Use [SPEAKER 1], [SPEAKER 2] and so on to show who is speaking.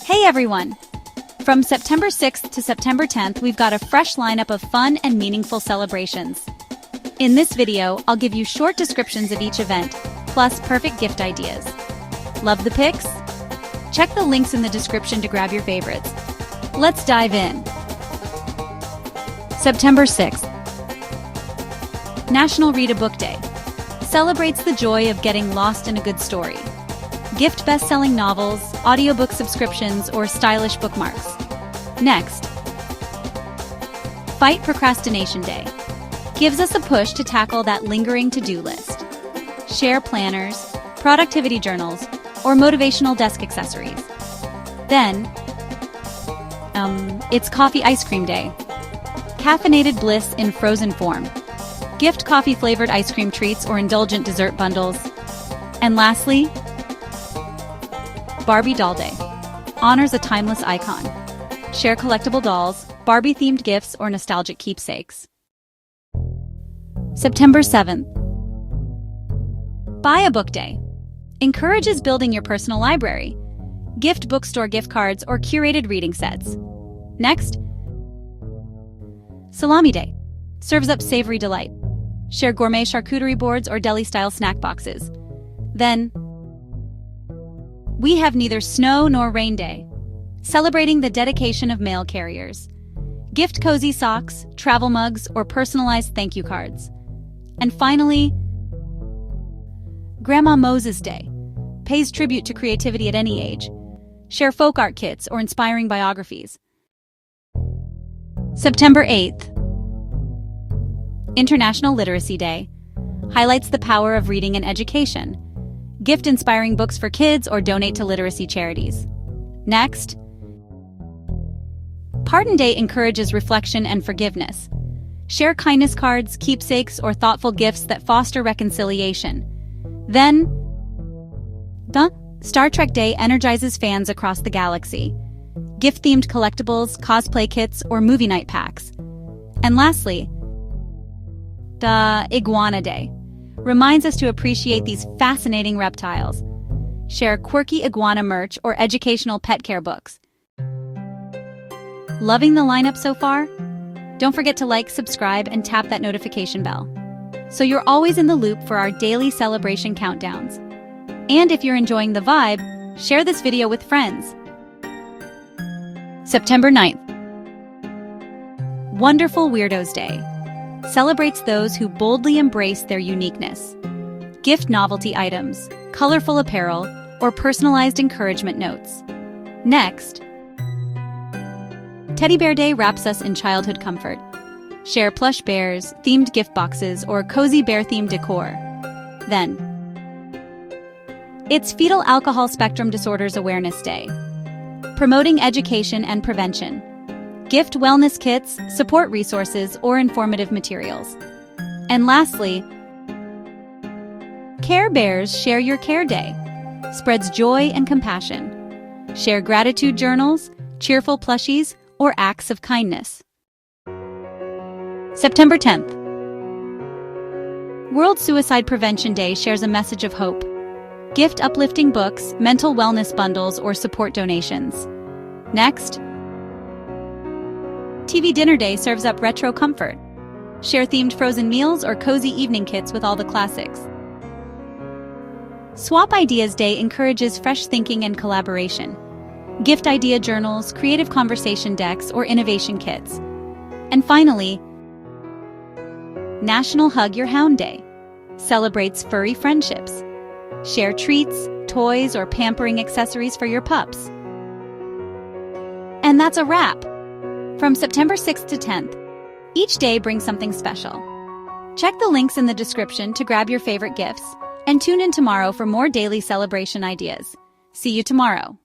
[SPEAKER 1] Hey everyone! From September 6th to September 10th, we've got a fresh lineup of fun and meaningful celebrations. In this video, I'll give you short descriptions of each event, plus perfect gift ideas. Love the pics? Check the links in the description to grab your favorites. Let's dive in. September 6th. National Read a Book Day. Celebrates the joy of getting lost in a good story. Gift best-selling novels, audiobook subscriptions, or stylish bookmarks. Next, Fight Procrastination Day. Gives us a push to tackle that lingering to-do list. Share planners, productivity journals, or motivational desk accessories. Then, it's Coffee Ice Cream Day. Caffeinated bliss in frozen form. Gift coffee-flavored ice cream treats or indulgent dessert bundles. And lastly, Barbie Doll Day. Honors a timeless icon. Share collectible dolls, Barbie-themed gifts, or nostalgic keepsakes. September 7th. Buy a Book Day. Encourages building your personal library. Gift bookstore gift cards or curated reading sets. Next, Salami Day. Serves up savory delight. Share gourmet charcuterie boards or deli-style snack boxes. Then, we have neither snow nor rain day, celebrating the dedication of mail carriers. Gift cozy socks, travel mugs, or personalized thank you cards. And finally, Grandma Moses Day. Pays tribute to creativity at any age. Share folk art kits or inspiring biographies. September 8th. International Literacy Day. Highlights the power of reading and education. Gift inspiring books for kids or donate to literacy charities. Next, Pardon Day encourages reflection and forgiveness. Share kindness cards, keepsakes, or thoughtful gifts that foster reconciliation. Then, Star Trek Day energizes fans across the galaxy. Gift-themed collectibles, cosplay kits, or movie night packs. And lastly, Iguana Day. Reminds us to appreciate these fascinating reptiles. Share quirky iguana merch or educational pet care books. Loving the lineup so far? Don't forget to like, subscribe, and tap that notification bell, so you're always in the loop for our daily celebration countdowns. And if you're enjoying the vibe, share this video with friends. September 9th. Wonderful Weirdos Day. Celebrates those who boldly embrace their uniqueness. Gift novelty items, colorful apparel, or personalized encouragement notes. Next, Teddy Bear Day wraps us in childhood comfort. Share plush bears, themed gift boxes, or cozy bear-themed decor. Then, it's Fetal Alcohol Spectrum Disorders Awareness Day. Promoting education and prevention. Gift wellness kits, support resources, or informative materials. And lastly, Care Bears Share Your Care Day. Spreads joy and compassion. Share gratitude journals, cheerful plushies, or acts of kindness. September 10th. World Suicide Prevention Day shares a message of hope. Gift uplifting books, mental wellness bundles, or support donations. Next, TV Dinner Day serves up retro comfort. Share themed frozen meals or cozy evening kits with all the classics. Swap Ideas Day encourages fresh thinking and collaboration. Gift idea journals, creative conversation decks, or innovation kits. And finally, National Hug Your Hound Day. Celebrates furry friendships. Share treats, toys, or pampering accessories for your pups. And that's a wrap! From September 6th to 10th, each day brings something special. Check the links in the description to grab your favorite gifts, and tune in tomorrow for more daily celebration ideas. See you tomorrow.